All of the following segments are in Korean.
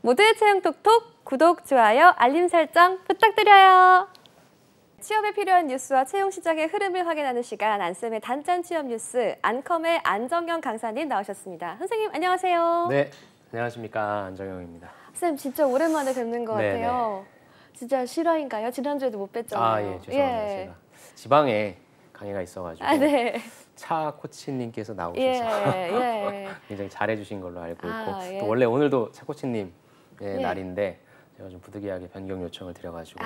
모두의 채용 톡톡 구독, 좋아요, 알림 설정 부탁드려요. 취업에 필요한 뉴스와 채용 시장의 흐름을 확인하는 시간, 안쌤의 단짠 취업 뉴스, 안컴의 안정영 강사님 나오셨습니다. 선생님 안녕하세요. 네, 안녕하십니까, 안정영입니다. 쌤 진짜 오랜만에 뵙는 것 같아요. 진짜 실화인가요? 지난주에도 못 뵀잖아요. 예, 죄송합니다. 제가 지방에 강의가 있어가지고 차 코치님께서 나오셔서 굉장히 잘해주신 걸로 알고 있고 또 원래 오늘도 차 코치님 날인데 제가 좀 부득이하게 변경 요청을 드려가지고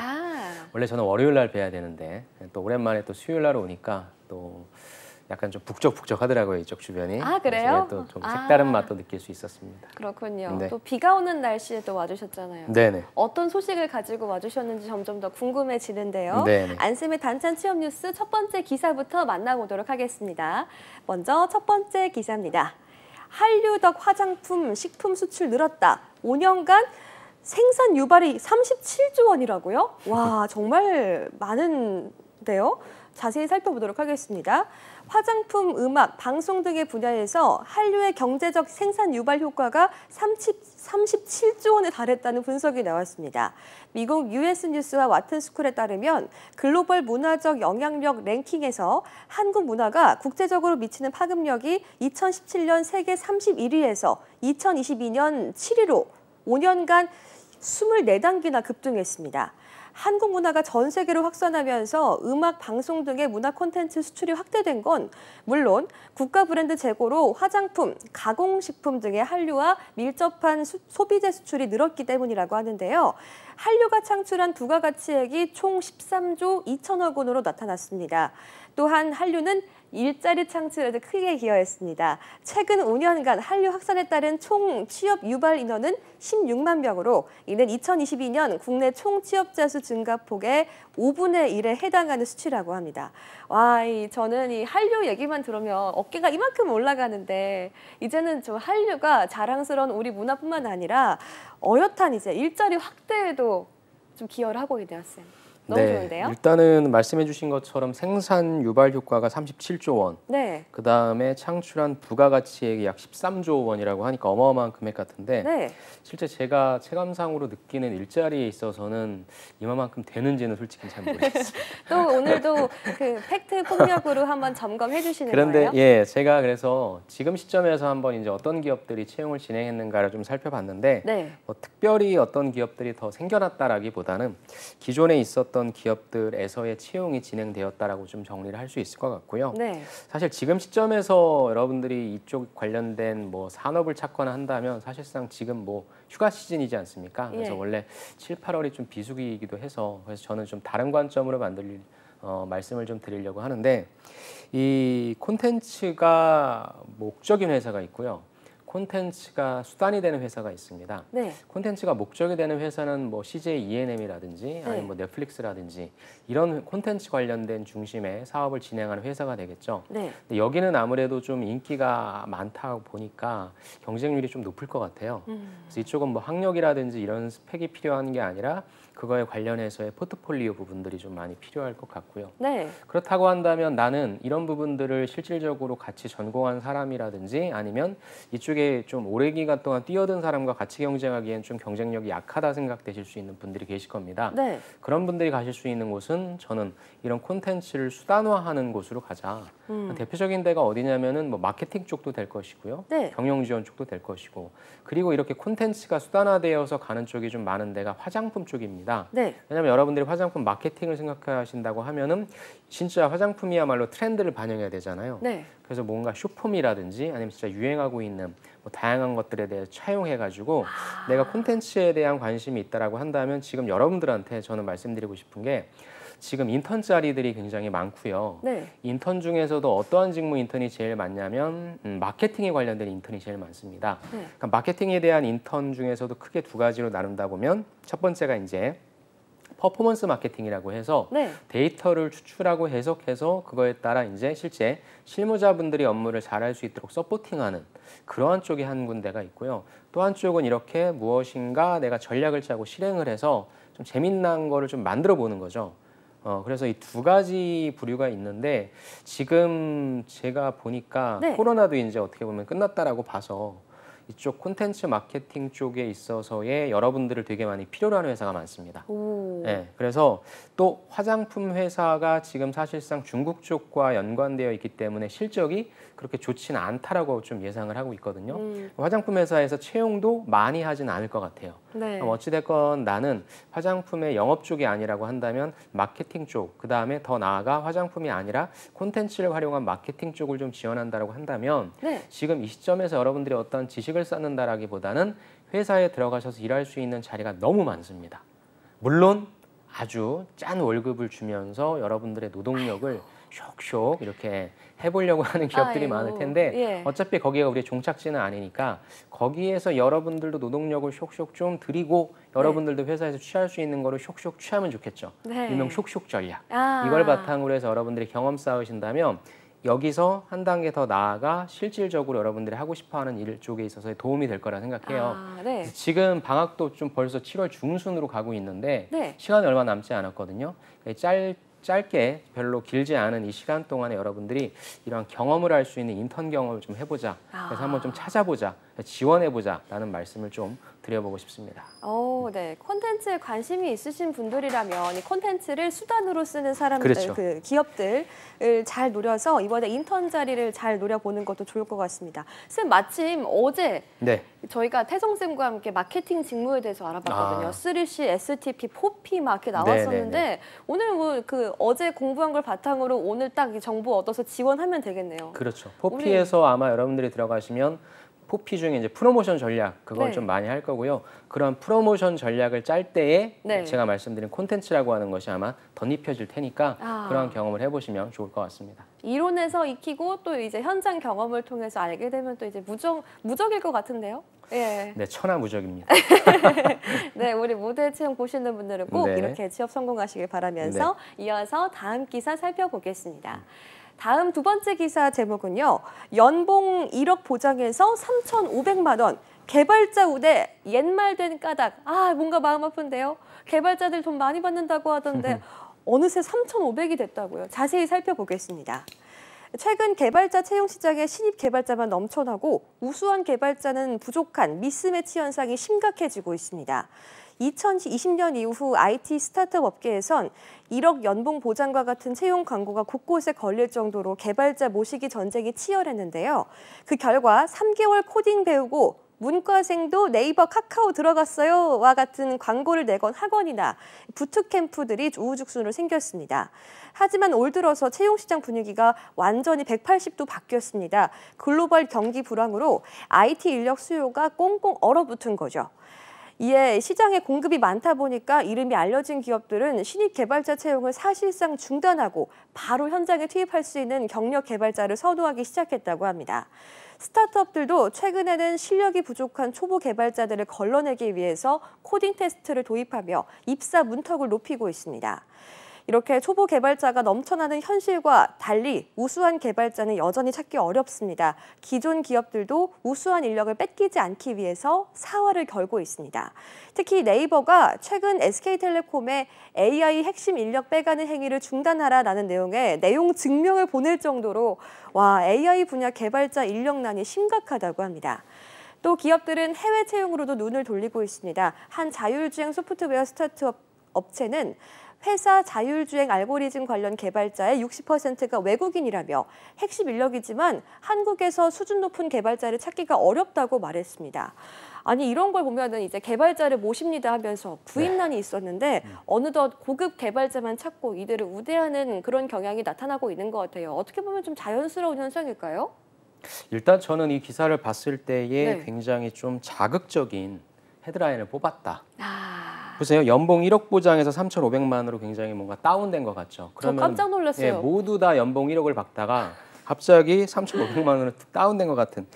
원래 저는 월요일 날 뵈야 되는데 또 오랜만에 또 수요일 날 오니까 또 약간 좀 북적북적하더라고요, 이쪽 주변이. 그래요? 또 좀 색다른 맛도 느낄 수 있었습니다. 그렇군요. 또 비가 오는 날씨에 또 와주셨잖아요. 네네. 어떤 소식을 가지고 와주셨는지 점점 더 궁금해지는데요. 네네. 안쌤의 단짠 취업 뉴스 첫 번째 기사부터 만나보도록 하겠습니다. 먼저 첫 번째 기사입니다. 한류덕 화장품, 식품 수출 늘었다. 5년간 생산 유발이 37조 원이라고요? 와, 정말 많은데요? 자세히 살펴보도록 하겠습니다. 화장품, 음악, 방송 등의 분야에서 한류의 경제적 생산 유발 효과가 37조 원에 달했다는 분석이 나왔습니다. 미국 US 뉴스와 와튼스쿨에 따르면 글로벌 문화적 영향력 랭킹에서 한국 문화가 국제적으로 미치는 파급력이 2017년 세계 31위에서 2022년 7위로 5년간 24단계나 급등했습니다. 한국 문화가 전 세계로 확산하면서 음악, 방송 등의 문화 콘텐츠 수출이 확대된 건 물론 국가 브랜드 재고로 화장품, 가공식품 등의 한류와 밀접한 소비재 수출이 늘었기 때문이라고 하는데요. 한류가 창출한 부가가치액이 총 13조 2천억 원으로 나타났습니다. 또한 한류는 일자리 창출에도 크게 기여했습니다. 최근 5년간 한류 확산에 따른 총 취업 유발 인원은 16만 명으로 이는 2022년 국내 총 취업자 수 증가폭의 5분의 1에 해당하는 수치라고 합니다. 와, 저는 이 한류 얘기만 들으면 어깨가 이만큼 올라가는데 이제는 좀 한류가 자랑스러운 우리 문화뿐만 아니라 어엿한 이제 일자리 확대에도 좀 기여를 하고 있네요, 쌤. 너무 좋은데요? 일단은 말씀해 주신 것처럼 생산 유발 효과가 37조 원, 그 다음에 창출한 부가가치액이 약 13조 원이라고 하니까 어마어마한 금액 같은데 실제 제가 체감상으로 느끼는 일자리에 있어서는 이만큼 되는지는 솔직히 잘 모르겠습니다. 또 오늘도 그 팩트 폭력으로 한번 점검해 주시는 거예요? 그런데 제가 그래서 지금 시점에서 한번 이제 어떤 기업들이 채용을 진행했는가를 좀 살펴봤는데 뭐 특별히 어떤 기업들이 더 생겨났다라기보다는 기존에 있었던 기업들에서의 채용이 진행되었다라고 좀 정리를 할 수 있을 것 같고요. 사실 지금 시점에서 여러분들이 이쪽 관련된 뭐 산업을 찾거나 한다면 사실상 지금 뭐 휴가 시즌이지 않습니까? 그래서 원래 7, 8월이 좀 비수기이기도 해서 그래서 저는 좀 다른 관점으로 말씀을 좀 드리려고 하는데 이 콘텐츠가 목적인 회사가 있고요. 콘텐츠가 수단이 되는 회사가 있습니다. 콘텐츠가 목적이 되는 회사는 뭐 CJ ENM이라든지 아니면 뭐 넷플릭스라든지 이런 콘텐츠 관련된 중심의 사업을 진행하는 회사가 되겠죠. 근데 여기는 아무래도 좀 인기가 많다 보니까 경쟁률이 좀 높을 것 같아요. 그래서 이쪽은 뭐 학력이라든지 이런 스펙이 필요한 게 아니라 그거에 관련해서의 포트폴리오 부분들이 좀 많이 필요할 것 같고요. 그렇다고 한다면 나는 이런 부분들을 실질적으로 같이 전공한 사람이라든지 아니면 이쪽에 좀 오래 기간 동안 뛰어든 사람과 같이 경쟁하기엔 좀 경쟁력이 약하다 생각되실 수 있는 분들이 계실 겁니다. 그런 분들이 가실 수 있는 곳은 저는 이런 콘텐츠를 수단화하는 곳으로 가자. 대표적인 데가 어디냐면은 뭐 마케팅 쪽도 될 것이고요. 경영 지원 쪽도 될 것이고 그리고 이렇게 콘텐츠가 수단화되어서 가는 쪽이 좀 많은 데가 화장품 쪽입니다. 왜냐하면 여러분들이 화장품 마케팅을 생각하신다고 하면은 진짜 화장품이야말로 트렌드를 반영해야 되잖아요. 그래서 뭔가 쇼폼이라든지 아니면 진짜 유행하고 있는 뭐 다양한 것들에 대해서 차용해가지고 내가 콘텐츠에 대한 관심이 있다라고 한다면 지금 여러분들한테 저는 말씀드리고 싶은 게 지금 인턴 자리들이 굉장히 많고요. 인턴 중에서도 어떠한 직무 인턴이 제일 많냐면 마케팅에 관련된 인턴이 제일 많습니다. 그러니까 마케팅에 대한 인턴 중에서도 크게 두 가지로 나눈다 보면 첫 번째가 이제 퍼포먼스 마케팅이라고 해서 데이터를 추출하고 해석해서 그거에 따라 이제 실제 실무자분들이 업무를 잘할 수 있도록 서포팅하는 그러한 쪽이 한 군데가 있고요. 또 한쪽은 이렇게 무엇인가 내가 전략을 짜고 실행을 해서 좀 재미난 거를 좀 만들어 보는 거죠. 그래서 이 두 가지 부류가 있는데 지금 제가 보니까 코로나도 이제 어떻게 보면 끝났다라고 봐서 이쪽 콘텐츠 마케팅 쪽에 있어서의 여러분들을 되게 많이 필요로 하는 회사가 많습니다. 네, 그래서 또 화장품 회사가 지금 사실상 중국 쪽과 연관되어 있기 때문에 실적이 그렇게 좋지는 않다라고 좀 예상을 하고 있거든요. 화장품 회사에서 채용도 많이 하진 않을 것 같아요. 네. 어찌됐건 나는 화장품의 영업 쪽이 아니라고 한다면 마케팅 쪽, 그 다음에 더 나아가 화장품이 아니라 콘텐츠를 활용한 마케팅 쪽을 좀 지원한다라고 한다면 네. 지금 이 시점에서 여러분들이 어떤 지식을 쌓는다라기보다는 회사에 들어가셔서 일할 수 있는 자리가 너무 많습니다. 물론 아주 짠 월급을 주면서 여러분들의 노동력을 쇽쇽 이렇게 해보려고 하는 기업들이 많을 텐데 예. 어차피 거기가 우리의 종착지는 아니니까 거기에서 여러분들도 노동력을 쇽쇽 좀 드리고 여러분들도 회사에서 취할 수 있는 거를 쇽쇽 취하면 좋겠죠. 네. 일명 쇽쇽 전략. 이걸 바탕으로 해서 여러분들이 경험 쌓으신다면 여기서 한 단계 더 나아가 실질적으로 여러분들이 하고 싶어하는 일 쪽에 있어서 도움이 될 거라 생각해요. 네. 지금 방학도 좀 벌써 7월 중순으로 가고 있는데 네. 시간이 얼마 남지 않았거든요. 짧게 별로 길지 않은 이 시간 동안에 여러분들이 이런 경험을 할 수 있는 인턴 경험을 좀 해보자. 그래서 한번 좀 찾아보자, 지원해보자라는 말씀을 좀 드려보고 싶습니다. 네. 콘텐츠에 관심이 있으신 분들이라면 이 콘텐츠를 수단으로 쓰는 사람들, 그렇죠. 그 기업들을 잘 노려서 이번에 인턴 자리를 잘 노려보는 것도 좋을 것 같습니다. 쌤, 마침 어제 네. 저희가 태성쌤과 함께 마케팅 직무에 대해서 알아봤거든요. 3C, STP, 4P 막 이렇게 나왔었는데 네네네. 오늘 뭐 그 어제 공부한 걸 바탕으로 오늘 딱 이 정보 얻어서 지원하면 되겠네요. 그렇죠. 4P에서 아마 여러분들이 들어가시면 4P 중에 이제 프로모션 전략 그걸 네. 좀 많이 할 거고요. 그런 프로모션 전략을 짤 때에 네. 제가 말씀드린 콘텐츠라고 하는 것이 아마 덧입혀질 테니까 그런 경험을 해보시면 좋을 것 같습니다. 이론에서 익히고 또 이제 현장 경험을 통해서 알게 되면 또 이제 무적일 것 같은데요. 예. 네, 천하무적입니다. 네, 우리 모델 채용 보시는 분들은 꼭 네. 이렇게 취업 성공하시길 바라면서 이어서 다음 기사 살펴보겠습니다. 다음 두 번째 기사 제목은요. 연봉 1억 보장해서 3,500만 원. 개발자 우대 옛말 된 까닭. 뭔가 마음 아픈데요. 개발자들 돈 많이 받는다고 하던데 어느새 3,500이 됐다고요. 자세히 살펴보겠습니다. 최근 개발자 채용 시장에 신입 개발자만 넘쳐나고 우수한 개발자는 부족한 미스매치 현상이 심각해지고 있습니다. 2020년 이후 IT 스타트업 업계에선 1억 연봉 보장과 같은 채용 광고가 곳곳에 걸릴 정도로 개발자 모시기 전쟁이 치열했는데요. 그 결과 3개월 코딩 배우고 문과생도 네이버 카카오 들어갔어요와 같은 광고를 내건 학원이나 부트캠프들이 우후죽순으로 생겼습니다. 하지만 올 들어서 채용시장 분위기가 완전히 180도 바뀌었습니다. 글로벌 경기 불황으로 IT 인력 수요가 꽁꽁 얼어붙은 거죠. 이에 시장에 공급이 많다 보니까 이름이 알려진 기업들은 신입 개발자 채용을 사실상 중단하고 바로 현장에 투입할 수 있는 경력 개발자를 선호하기 시작했다고 합니다. 스타트업들도 최근에는 실력이 부족한 초보 개발자들을 걸러내기 위해서 코딩 테스트를 도입하며 입사 문턱을 높이고 있습니다. 이렇게 초보 개발자가 넘쳐나는 현실과 달리 우수한 개발자는 여전히 찾기 어렵습니다. 기존 기업들도 우수한 인력을 뺏기지 않기 위해서 사활을 걸고 있습니다. 특히 네이버가 최근 SK텔레콤에 AI 핵심 인력 빼가는 행위를 중단하라라는 내용의 내용 증명을 보낼 정도로 AI 분야 개발자 인력난이 심각하다고 합니다. 또 기업들은 해외 채용으로도 눈을 돌리고 있습니다. 한 자율주행 소프트웨어 스타트업 업체는 회사 자율주행 알고리즘 관련 개발자의 60%가 외국인이라며 핵심 인력이지만 한국에서 수준 높은 개발자를 찾기가 어렵다고 말했습니다. 아니 이런 걸 보면은 이제 개발자를 모십니다 하면서 구인난이 있었는데 어느덧 고급 개발자만 찾고 이들을 우대하는 그런 경향이 나타나고 있는 것 같아요. 어떻게 보면 좀 자연스러운 현상일까요? 일단 저는 이 기사를 봤을 때에 굉장히 좀 자극적인 헤드라인을 뽑았다. 보세요. 연봉 1억 보장에서 3,500만으로 굉장히 뭔가 다운된 것 같죠. 그러면 저 깜짝 놀랐어요. 모두 다 연봉 1억을 받다가 갑자기 3,500만 원으로 다운된 것 같은.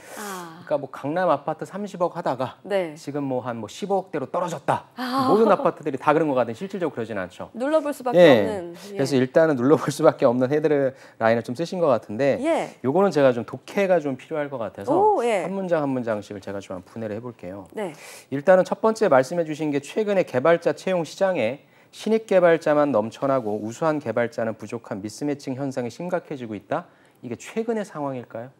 그러니까 뭐 강남 아파트 30억 하다가 지금 뭐 한 15억대로 떨어졌다. 모든 아파트들이 다 그런 것 같은 실질적으로 그러진 않죠. 눌러볼 수밖에 없는. 그래서 일단은 눌러볼 수밖에 없는 헤드라인을 좀 쓰신 것 같은데 요거는 제가 좀 독해가 좀 필요할 것 같아서 한 문장 한 문장씩을 제가 좀 분해를 해볼게요. 일단은 첫 번째 말씀해 주신 게 최근에 개발자 채용 시장에 신입 개발자만 넘쳐나고 우수한 개발자는 부족한 미스매칭 현상이 심각해지고 있다. 이게 최근의 상황일까요?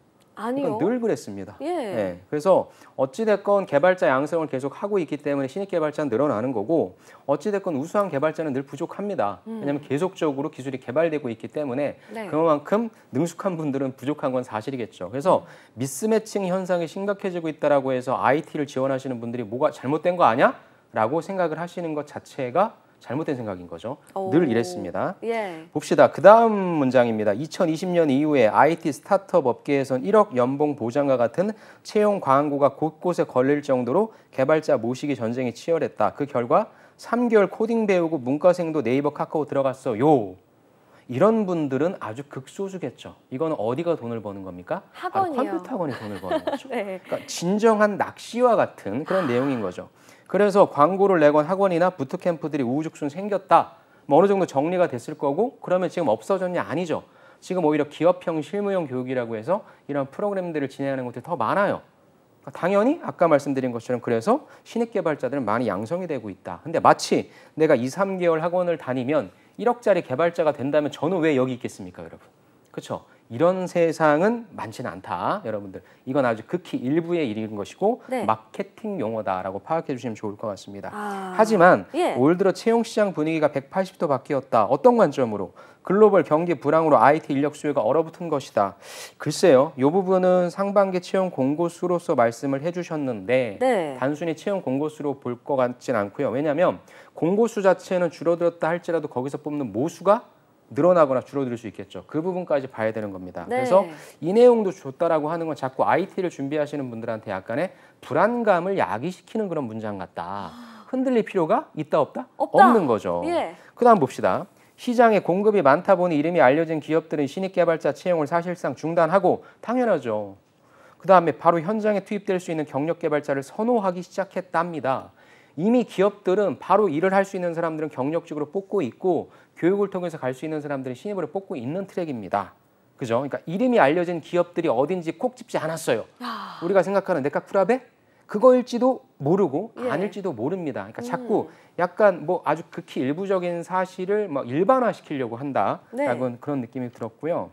아니요. 늘 그랬습니다. 예. 네. 그래서 어찌됐건 개발자 양성을 계속 하고 있기 때문에 신입 개발자는 늘어나는 거고 어찌됐건 우수한 개발자는 늘 부족합니다. 왜냐하면 계속적으로 기술이 개발되고 있기 때문에 네. 그만큼 능숙한 분들은 부족한 건 사실이겠죠. 그래서 미스매칭 현상이 심각해지고 있다라고 해서 IT를 지원하시는 분들이 뭐가 잘못된 거 아니야? 라고 생각을 하시는 것 자체가 잘못된 생각인 거죠. 늘 이랬습니다. 예. 봅시다. 그 다음 문장입니다. 2020년 이후에 IT 스타트업 업계에선 1억 연봉 보장과 같은 채용 광고가 곳곳에 걸릴 정도로 개발자 모시기 전쟁이 치열했다. 그 결과 3개월 코딩 배우고 문과생도 네이버 카카오 들어갔어요. 이런 분들은 아주 극소수겠죠. 이건 어디가 돈을 버는 겁니까? 학원이요. 바로 컴퓨터 학원이 돈을 버는 거죠. 네. 그러니까 진정한 낚시와 같은 그런 내용인 거죠. 그래서 광고를 내건 학원이나 부트캠프들이 우후죽순 생겼다. 뭐 어느 정도 정리가 됐을 거고 그러면 지금 없어졌냐? 아니죠. 지금 오히려 기업형 실무형 교육이라고 해서 이런 프로그램들을 진행하는 것들이 더 많아요. 그러니까 당연히 아까 말씀드린 것처럼 그래서 신입 개발자들은 많이 양성이 되고 있다. 근데 마치 내가 2, 3개월 학원을 다니면 1억짜리 개발자가 된다면 저는 왜 여기 있겠습니까, 여러분? 그렇죠? 이런 세상은 많지는 않다, 여러분들. 이건 아주 극히 일부의 일인 것이고 네. 마케팅 용어다라고 파악해 주시면 좋을 것 같습니다. 하지만 올 들어 채용 시장 분위기가 180도 바뀌었다. 어떤 관점으로? 글로벌 경기 불황으로 IT 인력 수요가 얼어붙은 것이다. 글쎄요, 이 부분은 상반기 채용 공고 수로서 말씀을 해주셨는데 네. 단순히 채용 공고 수로 볼 것 같진 않고요. 왜냐하면 공고 수 자체는 줄어들었다 할지라도 거기서 뽑는 모수가 늘어나거나 줄어들 수 있겠죠. 그 부분까지 봐야 되는 겁니다. 네. 그래서 이 내용도 좋다라고 하는 건 자꾸 IT를 준비하시는 분들한테 약간의 불안감을 야기시키는 그런 문장 같다. 흔들릴 필요가 있다 없다? 없다. 없는 거죠. 예. 그다음 봅시다. 시장에 공급이 많다 보니 이름이 알려진 기업들은 신입 개발자 채용을 사실상 중단하고 당연하죠. 그다음에 바로 현장에 투입될 수 있는 경력 개발자를 선호하기 시작했답니다. 이미 기업들은 바로 일을 할 수 있는 사람들은 경력직으로 뽑고 있고 교육을 통해서 갈 수 있는 사람들은 신입으로 뽑고 있는 트랙입니다. 그죠? 그러니까 이름이 알려진 기업들이 어딘지 콕 집지 않았어요. 우리가 생각하는 네카쿠라베? 그거일지도 모르고 아닐지도 모릅니다. 그러니까 자꾸 약간 뭐 아주 극히 일부적인 사실을 막 일반화시키려고 한다라는 그런 느낌이 들었고요.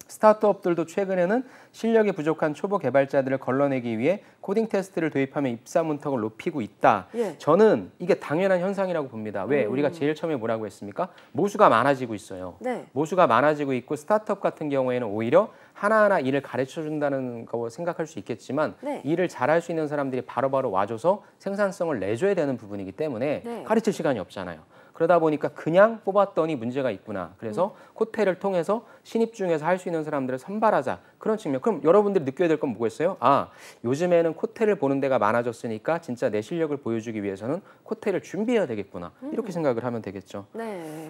스타트업들도 최근에는 실력이 부족한 초보 개발자들을 걸러내기 위해 코딩 테스트를 도입하며 입사 문턱을 높이고 있다. 저는 이게 당연한 현상이라고 봅니다. 왜? 우리가 제일 처음에 뭐라고 했습니까? 모수가 많아지고 있어요. 네. 모수가 많아지고 있고 스타트업 같은 경우에는 오히려 하나하나 일을 가르쳐준다는 거 생각할 수 있겠지만 일을 잘할 수 있는 사람들이 바로바로 와줘서 생산성을 내줘야 되는 부분이기 때문에 가르칠 시간이 없잖아요. 그러다 보니까 그냥 뽑았더니 문제가 있구나. 그래서 코테를 통해서 신입 중에서 할 수 있는 사람들을 선발하자. 그런 측면. 그럼 여러분들이 느껴야 될 건 뭐겠어요? 아, 요즘에는 코테를 보는 데가 많아졌으니까 진짜 내 실력을 보여주기 위해서는 코테를 준비해야 되겠구나. 이렇게 생각을 하면 되겠죠.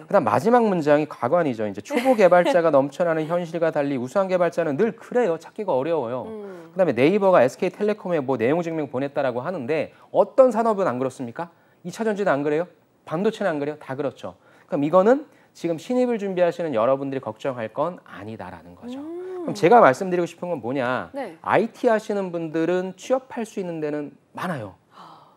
그다음 마지막 문장이 가관이죠. 이제 초보 개발자가 넘쳐나는 현실과 달리 우수한 개발자는 늘 그래요. 찾기가 어려워요. 그다음에 네이버가 SK텔레콤에 뭐 내용 증명 보냈다라고 하는데 어떤 산업은 안 그렇습니까? 2차전지는 안 그래요? 반도체는 안 그래요? 다 그렇죠. 그럼 이거는 지금 신입을 준비하시는 여러분들이 걱정할 건 아니다라는 거죠. 그럼 제가 말씀드리고 싶은 건 뭐냐? IT 하시는 분들은 취업할 수 있는 데는 많아요.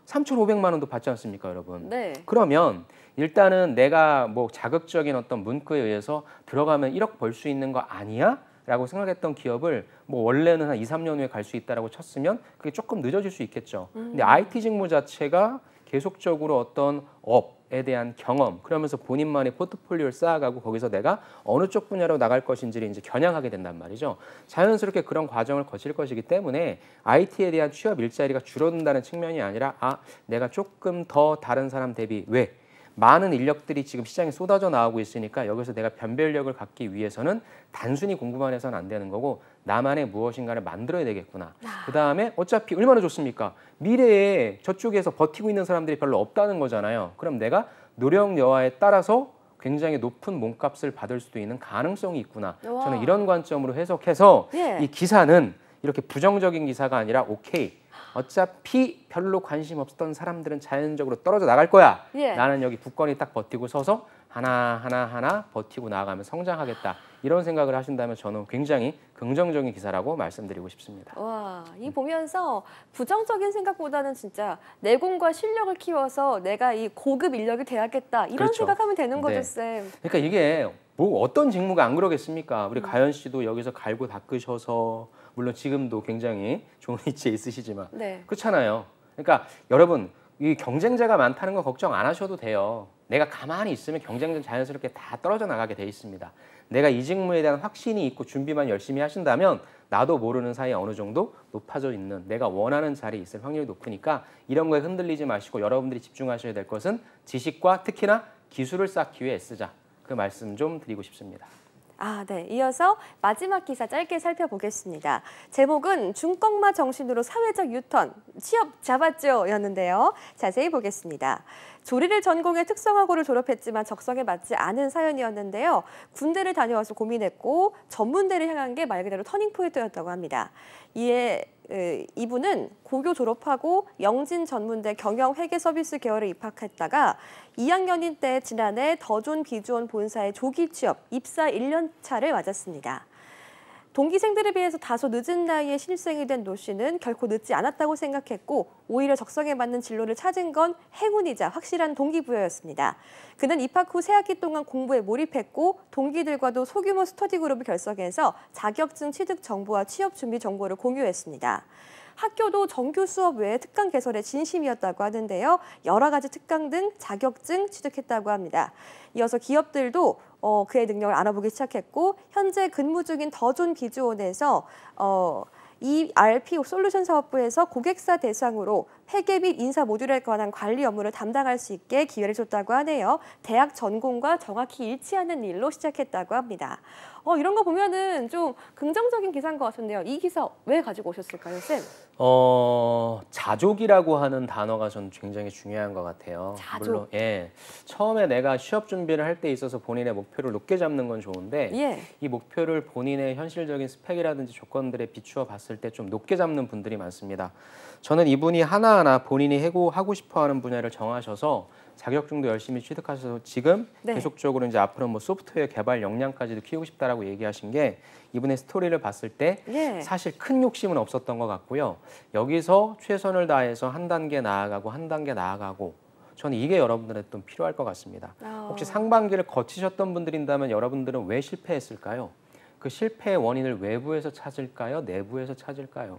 3,500만 원도 받지 않습니까, 여러분? 그러면 일단은 내가 뭐 자극적인 어떤 문구에 의해서 들어가면 1억 벌 수 있는 거 아니야? 라고 생각했던 기업을 뭐 원래는 한 2, 3년 후에 갈 수 있다라고 쳤으면 그게 조금 늦어질 수 있겠죠. 근데 IT 직무 자체가 계속적으로 어떤 업에 대한 경험, 그러면서 본인만의 포트폴리오를 쌓아가고 거기서 내가 어느 쪽 분야로 나갈 것인지를 이제 겨냥하게 된단 말이죠. 자연스럽게 그런 과정을 거칠 것이기 때문에 IT에 대한 취업 일자리가 줄어든다는 측면이 아니라 내가 조금 더 다른 사람 대비 왜? 많은 인력들이 지금 시장에 쏟아져 나오고 있으니까 여기서 내가 변별력을 갖기 위해서는 단순히 공부만 해서는 안 되는 거고 나만의 무엇인가를 만들어야 되겠구나. 그다음에 어차피 얼마나 좋습니까? 미래에 저쪽에서 버티고 있는 사람들이 별로 없다는 거잖아요. 그럼 내가 노력 여하에 따라서 굉장히 높은 몸값을 받을 수도 있는 가능성이 있구나. 저는 이런 관점으로 해석해서 이 기사는 이렇게 부정적인 기사가 아니라 오케이. 어차피 별로 관심 없었던 사람들은 자연적으로 떨어져 나갈 거야. 나는 여기 굳건히 딱 버티고 서서 하나 버티고 나아가면 성장하겠다. 이런 생각을 하신다면 저는 굉장히 긍정적인 기사라고 말씀드리고 싶습니다. 와, 이 보면서 부정적인 생각보다는 진짜 내공과 실력을 키워서 내가 이 고급 인력이 돼야겠다. 이런 생각하면 되는 거죠, 쌤. 그러니까 이게 뭐 어떤 직무가 안 그러겠습니까? 우리 가연 씨도 여기서 갈고 닦으셔서 물론 지금도 굉장히 좋은 위치에 있으시지만 네. 그렇잖아요. 그러니까 여러분 이 경쟁자가 많다는 거 걱정 안 하셔도 돼요. 내가 가만히 있으면 경쟁자는 자연스럽게 다 떨어져 나가게 돼 있습니다. 내가 이 직무에 대한 확신이 있고 준비만 열심히 하신다면 나도 모르는 사이에 어느 정도 높아져 있는 내가 원하는 자리에 있을 확률이 높으니까 이런 거에 흔들리지 마시고 여러분들이 집중하셔야 될 것은 지식과 특히나 기술을 쌓기 위해 애쓰자. 그 말씀 좀 드리고 싶습니다. 네. 이어서 마지막 기사 짧게 살펴보겠습니다. 제목은 중꺾마 정신으로 사회적 유턴, 취업 잡았죠? 였는데요. 자세히 보겠습니다. 조리를 전공해 특성화고를 졸업했지만 적성에 맞지 않은 사연이었는데요. 군대를 다녀와서 고민했고 전문대를 향한 게 말 그대로 터닝포인트였다고 합니다. 이에 이분은 고교 졸업하고 영진 전문대 경영회계 서비스 계열에 입학했다가 2학년인 때 지난해 더존 비주원 본사의 조기 취업, 입사 1년 차를 맞았습니다. 동기생들에 비해서 다소 늦은 나이에 신입생이 된 노 씨는 결코 늦지 않았다고 생각했고 오히려 적성에 맞는 진로를 찾은 건 행운이자 확실한 동기부여였습니다. 그는 입학 후 새 학기 동안 공부에 몰입했고 동기들과도 소규모 스터디 그룹을 결성해서 자격증 취득 정보와 취업 준비 정보를 공유했습니다. 학교도 정규 수업 외에 특강 개설에 진심이었다고 하는데요. 여러 가지 특강 등 자격증 취득했다고 합니다. 이어서 기업들도 그의 능력을 알아보기 시작했고 현재 근무 중인 더존 비주원에서 ERP 솔루션 사업부에서 고객사 대상으로 회계 및 인사 모듈에 관한 관리 업무를 담당할 수 있게 기회를 줬다고 하네요. 대학 전공과 정확히 일치하는 일로 시작했다고 합니다. 이런 거 보면은 좀 긍정적인 기사인 것 같은데요. 이 기사 왜 가지고 오셨을까요, 쌤? 자족이라고 하는 단어가 전 굉장히 중요한 것 같아요. 자족. 물론 처음에 내가 취업 준비를 할 때 있어서 본인의 목표를 높게 잡는 건 좋은데 이 목표를 본인의 현실적인 스펙이라든지 조건들에 비추어 봤을 때 좀 높게 잡는 분들이 많습니다. 저는 이분이 하나하나 본인이 하고 싶어하는 분야를 정하셔서 자격증도 열심히 취득하셔서 지금 계속적으로 이제 앞으로 뭐 소프트웨어 개발 역량까지도 키우고 싶다라고 얘기하신 게 이분의 스토리를 봤을 때 사실 큰 욕심은 없었던 것 같고요. 여기서 최선을 다해서 한 단계 나아가고 저는 이게 여러분들한테 좀 필요할 것 같습니다. 혹시 상반기를 거치셨던 분들인다면 여러분들은 왜 실패했을까요? 그 실패의 원인을 외부에서 찾을까요? 내부에서 찾을까요?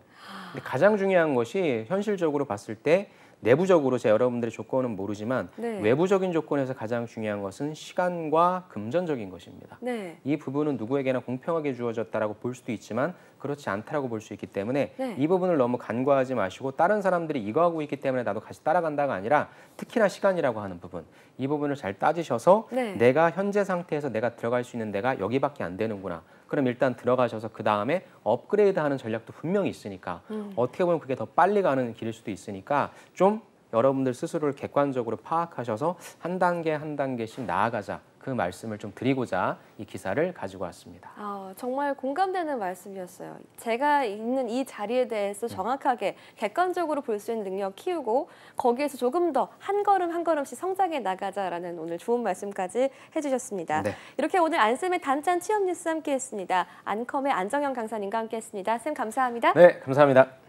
근데 가장 중요한 것이 현실적으로 봤을 때 내부적으로 여러분들의 조건은 모르지만 외부적인 조건에서 가장 중요한 것은 시간과 금전적인 것입니다. 이 부분은 누구에게나 공평하게 주어졌다라고 볼 수도 있지만 그렇지 않다라고 볼 수 있기 때문에 이 부분을 너무 간과하지 마시고 다른 사람들이 이거 하고 있기 때문에 나도 같이 따라간다가 아니라 특히나 시간이라고 하는 부분 이 부분을 잘 따지셔서 내가 현재 상태에서 내가 들어갈 수 있는 데가 여기밖에 안 되는구나. 그럼 일단 들어가셔서 그 다음에 업그레이드하는 전략도 분명히 있으니까 어떻게 보면 그게 더 빨리 가는 길일 수도 있으니까 좀 여러분들 스스로를 객관적으로 파악하셔서 한 단계씩 나아가자. 그 말씀을 좀 드리고자 이 기사를 가지고 왔습니다. 정말 공감되는 말씀이었어요. 제가 있는 이 자리에 대해서 정확하게 객관적으로 볼 수 있는 능력 키우고 거기에서 조금 더 한 걸음 한 걸음씩 성장해 나가자라는 오늘 좋은 말씀까지 해주셨습니다. 이렇게 오늘 안쌤의 단짠 취업 뉴스 함께했습니다. 안컴의 안정현 강사님과 함께했습니다. 쌤 감사합니다. 네, 감사합니다.